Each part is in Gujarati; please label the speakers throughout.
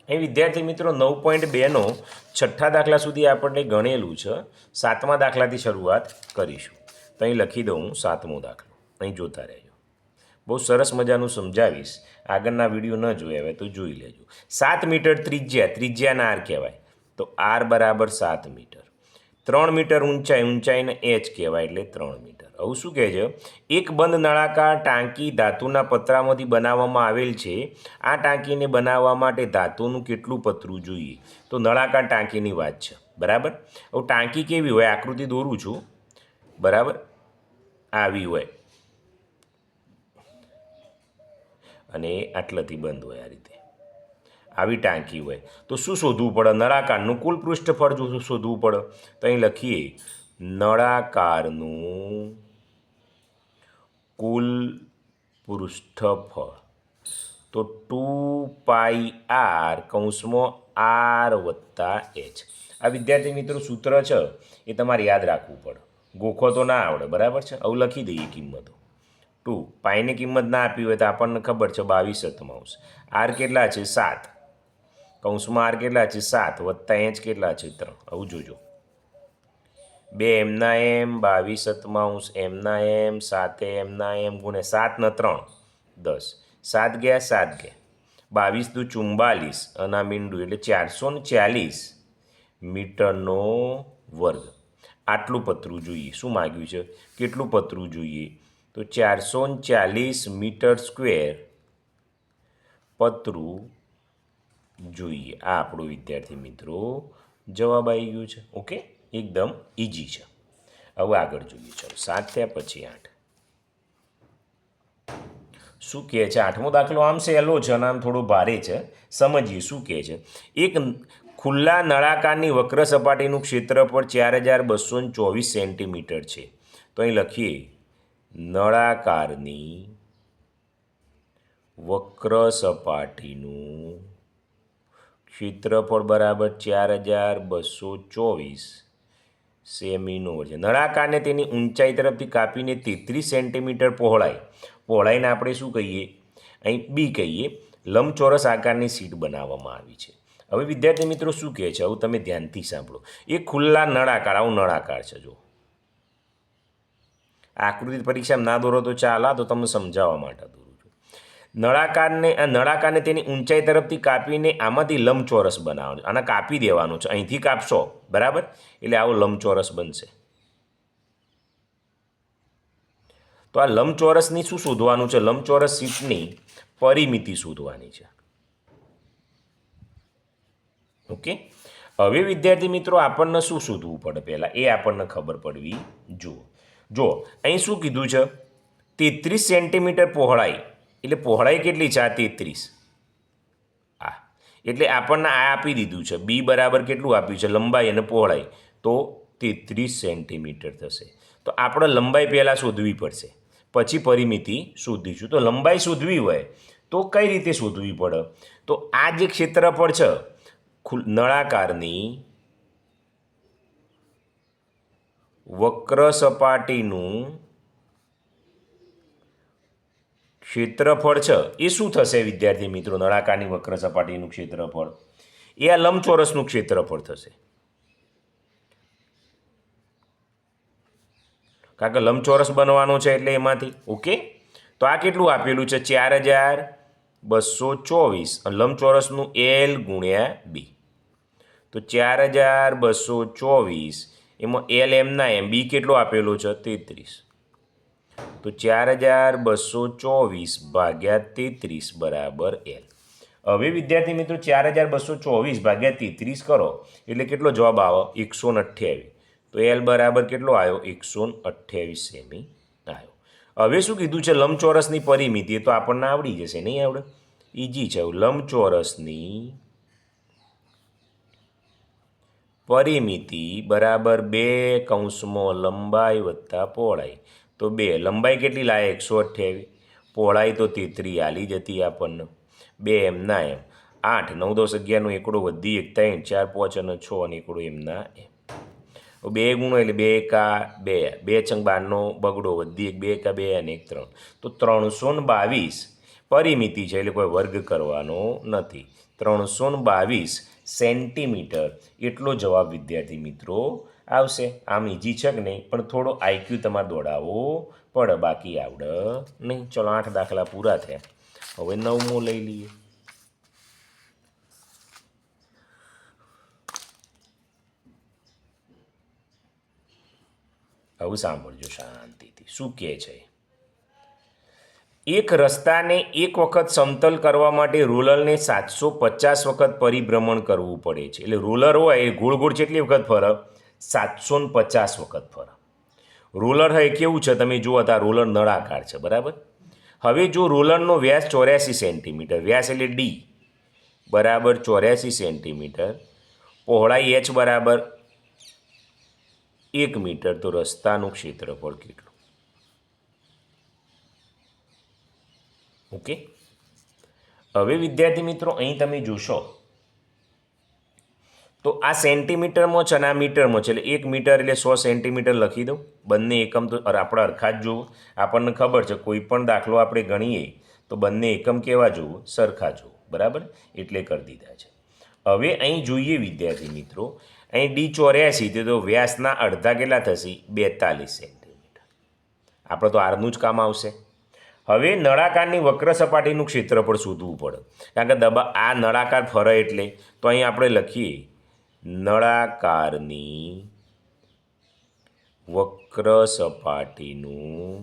Speaker 1: એ વિદ્યાર્થી મિત્રો 9.2નો છઠ્ઠા દાખલા સુધી આપણને ગણેલું છે. સાતમા દાખલાથી શરૂઆત કરીશું. તો અહીં લખી દઉં સાતમો દાખલો. અહીં જોતા રહેજો. બહુ સરસ મજાનું સમજાવીશ. આગળના વિડીયો ન જોયા હોય તો જોઈ લેજો. 7 મીટર ત્રિજ્યાના આર કહેવાય. તો આર બરાબર 7 મીટર. 3 મીટર ઊંચાઈને એચ કહેવાય, એટલે 3 મીટર. હવે શું કહે છે? એક બંધ નળાકાર ટાંકી ધાતુના પતરામાંથી બનાવવામાં આવેલ છે. આ ટાંકીને બનાવવા માટે ધાતુનું કેટલું પતરું જોઈએ? તો નળાકાર ટાંકીની વાત છે, બરાબર. હવે ટાંકી કેવી હોય? આકૃતિ દોરું છું, બરાબર. આવી હોય અને આટલાથી બંધ હોય. આ રીતે આવી ટાંકી હોય તો શું શોધવું પડે? નળાકારનું કુલ પૃષ્ઠફળ શોધવું પડે. તો અહીં લખીએ નળાકારનું કુલ પૃષ્ઠફળ. તો 2πr કૌંસમાં આર વત્તા એચ. આ વિદ્યાર્થી મિત્રો સૂત્ર છે, એ તમારે યાદ રાખવું પડે. ગોખો તો ના આવડે, બરાબર છે. આવું લખી દઈએ કિંમતો. 2 પાઈની કિંમત ના આપી હોય તો આપણને ખબર છે 22/7. આર કેટલા છે? 7. કૌંસમાં આર કેટલા છે? 7 વત્તા એચ કેટલા છે? 3. આવું જોજો. 2 એમના એમ 22/7 એમના એમ 7 એમના એમ ગુણ્યા 7 ને 3 10. 7 ગયા 7 ગયા 22 દુ 44 અને આ મીંડું એટલે 440 મીટરનો વર્ગ. આટલું પતરું જોઈએ. શું માગ્યું છે? કેટલું પતરું જોઈએ? તો 440 મીટર સ્ક્વેર પતરું જોઈએ. આ આપણો વિદ્યાર્થી મિત્રો જવાબ આવી ગયો છે. ઓકે, એકદમ ઇઝી છે. હવે આગળ જોઈએ. ચલો, 7 થયા, પછી 8. શું કહે છે? 8મો દાખલો આમ સહેલો છે અને આમ થોડો ભારે છે. સમજીએ શું કહે છે. એક ખુલ્લા નળાકારની વક્ર સપાટીનું ક્ષેત્રફળ 4224 સેન્ટીમીટર છે. તો અહીં લખીએ નળાકારની વક્ર સપાટીનું ક્ષેત્રફળ બરાબર 4224 સેમીનો છે. નળાકારને તેની ઊંચાઈ તરફથી કાપીને 33 સેન્ટીમીટર પહોળાઈને આપણે શું કહીએ? અહીં બી કહીએ. લંબચોરસ આકારની સીટ બનાવવામાં આવી છે. હવે વિદ્યાર્થી મિત્રો શું કહે છે? આવું તમે ધ્યાનથી સાંભળો. એ ખુલ્લા નળાકાર, આવું નળાકાર છે. જો આકૃતિ પરીક્ષામાં ના દોરો તો ચાલે, તો તમને સમજાવવા માટે દોરું છું. નળાકારને તેની ઊંચાઈ તરફથી કાપીને આમાંથી લંબચોરસ બનાવવાનો. આને કાપી દેવાનો છે. અહીંથી કાપશો, બરાબર, એટલે આવો લંબચોરસ બનશે. તો આ લંબચોરસની શું શોધવાનું છે? લંબચોરસ સીટની પરિમિતિ શોધવાની છે. ઓકે, હવે વિદ્યાર્થી મિત્રો આપણને શું શોધવું પડે? પહેલાં એ આપણને ખબર પડવી જો અહીં શું કીધું છે? 33 સેન્ટીમીટર પહોળાઈ. એટલે પહોળાઈ કેટલી છે? આ 33. આ એટલે આપણને આ આપી દીધું છે. બી બરાબર કેટલું આપ્યું છે? લંબાઈ અને પહોળાઈ. તો 33 સેન્ટીમીટર થશે. તો આપણે લંબાઈ પહેલાં શોધવી પડશે, પછી પરિમિતિ શોધીશું. તો લંબાઈ શોધવી હોય તો કઈ રીતે શોધવી પડે? તો આ જે ક્ષેત્રફળ છે નળાકારની વક્ર સપાટીનું ક્ષેત્રફળ છે એ શું થશે વિદ્યાર્થી મિત્રો? નળાકારની વક્ર સપાટીનું ક્ષેત્રફળ એ આ લંબચોરસનું ક્ષેત્રફળ થશે. કારણ કે લંબચોરસ બનવાનો છે એટલે એમાંથી. ઓકે, તો આ કેટલું આપેલું છે? 4224. લંબચોરસનું એલ ગુણ્યા બી. તો 4224 એમાં એલ એમના એમ, બી કેટલો આપેલો છે? 33. તો 4224 ભાગ્યા 33 બરાબર એલ. હવે વિદ્યાર્થી મિત્રો 4224 ભાગ્યા 33 કરો એટલે કેટલો જવાબ આવે? 128. તો એલ બરાબર કેટલો આવ્યો? 128 સેમી આવ્યો. હવે શું કીધું છે? લંબચોરસની પરિમિતિ. તો આપણને આવડી જશે, નહીં આવડે? ઇઝી છે. લંબચોરસની પરિમિતિ બરાબર 2 કૌંસમાં લંબાઈ વત્તા પહોળાઈ. તો 2 લંબાઈ કેટલી લાવે? 128. પહોળાઈ તો 33 આલી જતી આપણને. 2 એમના એમ 8 9 10 11નો એકડો વધી 1 3 4 5 અને 6 અને એકડો એમના એમ. 2 ગુણો એટલે 2 એકા 2 2 છંગ 12નો બગડો વધી 1 2 એકા 2 અને 1 3. તો 322. પરિમિતિ છે એટલે કોઈ વર્ગ કરવાનો નથી. 322 સેન્ટીમીટર એટલો જવાબ વિદ્યાર્થી મિત્રો આવશે. આમ ઇઝી છે કે નહીં, પણ થોડો આઈક્યુ તમારે દોડાવવો પડે, બાકી આવડે નહીં. ચલો 8 દાખલા પૂરા થયા. હવે 9મો લઈ લઈએ. હવે સાંભળજો શાંતિથી. શું કહે છે? એક રસ્તાને એક વખત સમતલ કરવા માટે રોલરને 750 વખત પરિભ્રમણ કરવું પડે છે. એટલે રોલર હોય એ ગોળ ગોળ કેટલી વખત ફરે? 750 વખત ફરે. રોલર હોય કેવું છે તમે જુઓ, તો આ રોલર નળાકાર છે, બરાબર. હવે જો રોલરનો વ્યાસ 84 સેન્ટીમીટર, વ્યાસ એટલે ડી બરાબર 84 સેન્ટીમીટર, પહોળાઈ h બરાબર 1 મીટર, તો રસ્તાનું ક્ષેત્રફળ કેટલું? ઓકે. હવે વિદ્યાર્થી મિત્રો અહીં તમે જોશો તો આ સેન્ટીમીટરમાં છે અને આ મીટરમાં છે, એટલે 1 મીટર એટલે 100 સેન્ટીમીટર લખી દઉં. બંને એકમ તો આપણે અરખા જ જોવું. આપણને ખબર છે કોઈ પણ દાખલો આપણે ગણીએ તો બંને એકમ કેવા જોવું? સરખા જોવું, બરાબર. એટલે કરી દીધા છે. હવે અહીં જોઈએ વિદ્યાર્થી મિત્રો, અહીં ડી 84 તો વ્યાસના અડધા કેટલા થશે? 42 સેન્ટીમીટર. આપણે તો આરનું જ કામ આવશે. હવે નળાકારની વક્ર સપાટીનું ક્ષેત્રફળ શોધવું પડે, કારણ કે આ નળાકાર ફરે એટલે. તો અહીં આપણે લખીએ નળાકારની વક્ર સપાટીનું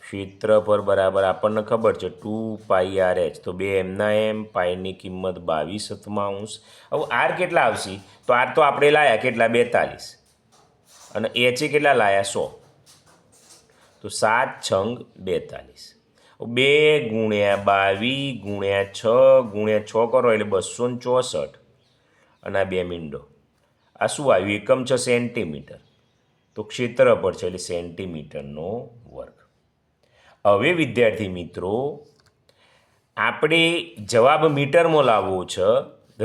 Speaker 1: ક્ષેત્રફળ બરાબર આપણને ખબર છે 2πrh, તો 2 એમના એમ, પાઈની કિંમત 22/. હવે આર કેટલા આવશે? તો આર તો આપણે લાયા કેટલા? 42, અને એચ કેટલા લાયા? 100. તો 7 છંગ 42. 2 ગુણ્યા 22 ગુણ્યા 6 ગુણ્યા 6 કરો એટલે 264, અને આ 2 મીંડો. આ શું આવ્યું? એકમ છે સેન્ટીમીટર, તો ક્ષેત્રફળ છે એટલે સેન્ટીમીટરનો વર્ગ. હવે વિદ્યાર્થી મિત્રો આપણે જવાબ મીટરમાં લાવવો છે.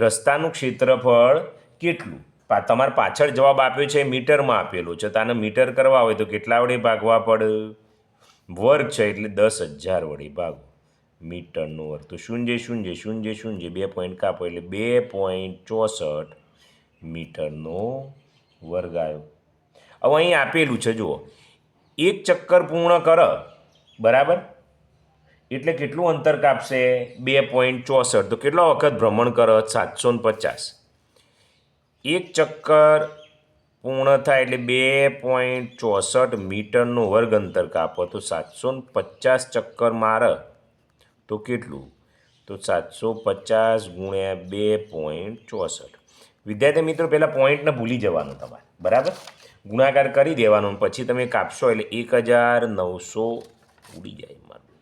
Speaker 1: રસ્તાનું ક્ષેત્રફળ કેટલું? તમારે પાછળ જવાબ આપ્યો છે મીટરમાં આપેલો છે, તો આને મીટર કરવા હોય તો કેટલા વડે ભાગવા પડે? વર્ગ છે એટલે 10,000 વડે ભાગો. મીટરનો વર્ગ તો 0 0 0 0 2 પોઈન્ટ કાપો એટલે 2.64 મીટરનો વર્ગ આવ્યો. હવે અહીં આપેલું છે જુઓ, એક ચક્કર પૂર્ણ કર બરાબર એટલે કેટલું અંતર કાપશે? 2.64. તો કેટલો વખત ભ્રમણ કરે? 750. એક ચક્કર પૂર્ણ થાય એટલે 2.64 મીટરનો વર્ગ અંતર કાપો, તો 750 ચક્કર મારે તો કેટલું? તો 750 ગુણ્યા 2.64. વિદ્યાર્થી મિત્રો પહેલાં પોઈન્ટને ભૂલી જવાનું તમારે, બરાબર. ગુણાકાર કરી દેવાનો, પછી તમે કાપશો એટલે 1900 ઉડી જાય મારું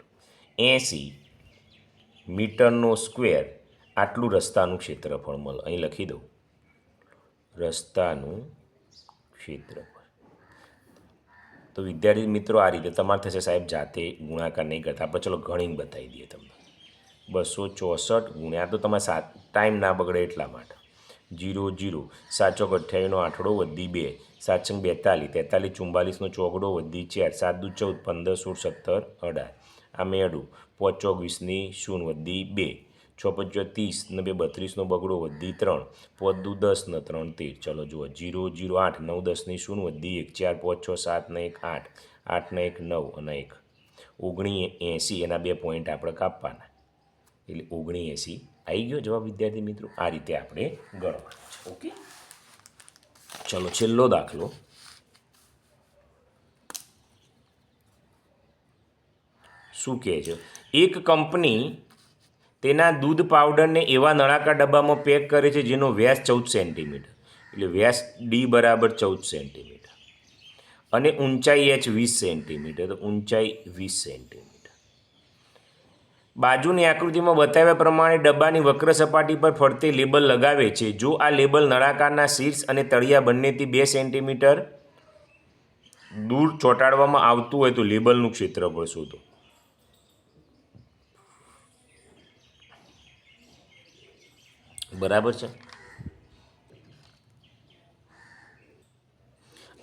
Speaker 1: 80 મીટરનો સ્ક્વેર. આટલું રસ્તાનું ક્ષેત્રફળ મળે. અહીં લખી દઉં રસ્તાનું ક્ષેત્રફળ. તો વિદ્યાર્થી મિત્રો આ રીતે તમારે થશે સાહેબ જાતે ગુણાકાર નહીં કરતા, આપણે ચલો ગણીને બતાવી દઈએ તમને. 264 ગુણ્યા, તો તમારે ટાઈમ ના બગડે એટલા માટે. 0 0 7 ચોક 28નો આઠડો વધી 2, 7 છંગ 42, 43 44નો ચોગડો વધી 4, 7 દુ 14, 15 16 17 18. આ મેળું 5 ચોક 20ની 0 વધી 2, 6 5 30 ને 2 32નો બગડો વધી 3, 5 દુ 10 ને 3 13. ચલો જુઓ 0 0 8 9 10ની 0 વધી 1, 4 5 6 7 ને 1 8, 8 ને 1 9 અને 1 79. એના 2 પોઈન્ટ આપણે કાપવાના એટલે 79 આવી ગયો જવાબ વિદ્યાર્થી મિત્રો. આ રીતે આપણે ગણવાનું છે. ઓકે, ચલો છેલ્લો દાખલો. શું કહે છે? એક કંપની તેના દૂધ પાવડરને એવા નળાકાર ડબ્બામાં પેક કરે છે જેનો વ્યાસ 14 સેન્ટીમીટર, એટલે વ્યાસ ડી બરાબર 14 સેન્ટીમીટર, અને ઊંચાઈ h 20 સેન્ટીમીટર, તો ઊંચાઈ 20 સેન્ટીમીટર. બાજુની આકૃતિમાં બતાવ્યા પ્રમાણે ડબ્બાની વક્ર સપાટી પર ફરતે લેબલ લગાવે છે. જો આ લેબલ નળાકારના શીર્ષ અને તળિયા બંનેથી 2 સેન્ટીમીટર દૂર ચોંટાડવામાં આવતું હોય તો લેબલનું ક્ષેત્રફળ શોધો. બરાબર છે.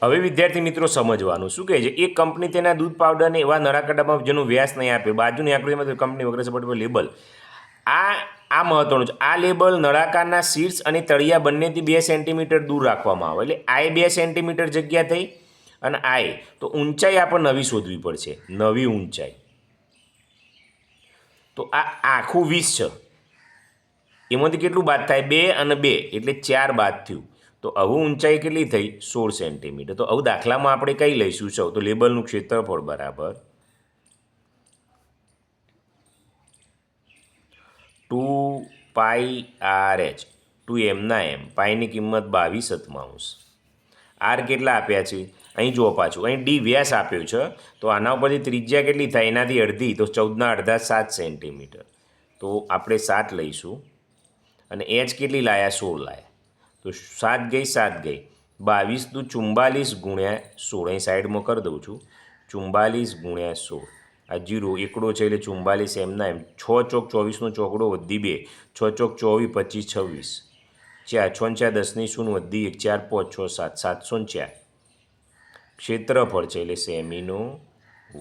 Speaker 1: હવે વિદ્યાર્થી મિત્રો સમજવાનું શું કહે છે, એક કંપની તેના દૂધ પાવડરને એવા નળાકાર ડબ્બામાં જેનું વ્યાસ નહીં આપે, બાજુની આકૃતિમાં કંપની વગેરે સપોર્ટ પર લેબલ. આ મહત્વનું છે. આ લેબલ નળાકારના શીર્ષ અને તળિયા બંનેથી 2 સેન્ટીમીટર દૂર રાખવામાં આવે. એટલે આએ 2 સેન્ટીમીટર જગ્યા થઈ અને આએ તો ઊંચાઈ આપણે નવી શોધવી પડશે, નવી ઊંચાઈ. તો આ આખું 20 છે, એમાંથી કેટલું બાદ થાય? 2 અને 2 એટલે 4 બાદ થયું. તો હવે ઊંચાઈ કેટલી થઈ? 16 સેન્ટીમીટર. તો હવે દાખલામાં આપણે કઈ લઈશું? તો લેબલનું ક્ષેત્રફળ બરાબર 2πRh. 2 એમના એમ, પાઈની કિંમત 22/. આર કેટલા આપ્યા છે? અહીં જુઓ પાછું, અહીં ડી વ્યાસ આપ્યો છે, તો આના ઉપરથી ત્રિજ્યા કેટલી થાય? એનાથી અડધી, તો 14 અડધા 7 સેન્ટીમીટર. તો આપણે 7 લઈશું અને એચ કેટલી લાયા? 16 લાયા. તો 7 ગઈ 7 ગઈ, 22 દુ 44 ગુણ્યા 16. અહીં સાઈડમાં કરી દઉં છું, 44 ગુણ્યા 16. આ 0 એકડો છે એટલે 44 એમના એમ. 6 ચોક 24નો ચોકડો વધી 2, 6 ચોક 24, 25, 26, 4 6 4 10ની શૂન્ય વધી 1, 4 5 6 7, 704 ક્ષેત્રફળ છે એટલે સેમીનો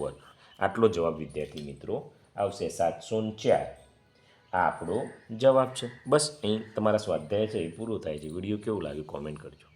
Speaker 1: વર્ગ. આટલો જવાબ વિદ્યાર્થી મિત્રો આવશે, 704. આ આપણો જવાબ છે. બસ અહીં તમારા સ્વાધ્યાય છે એ પૂરો થાય છે. વિડીયો કેવું લાગ્યું કોમેન્ટ કરજો.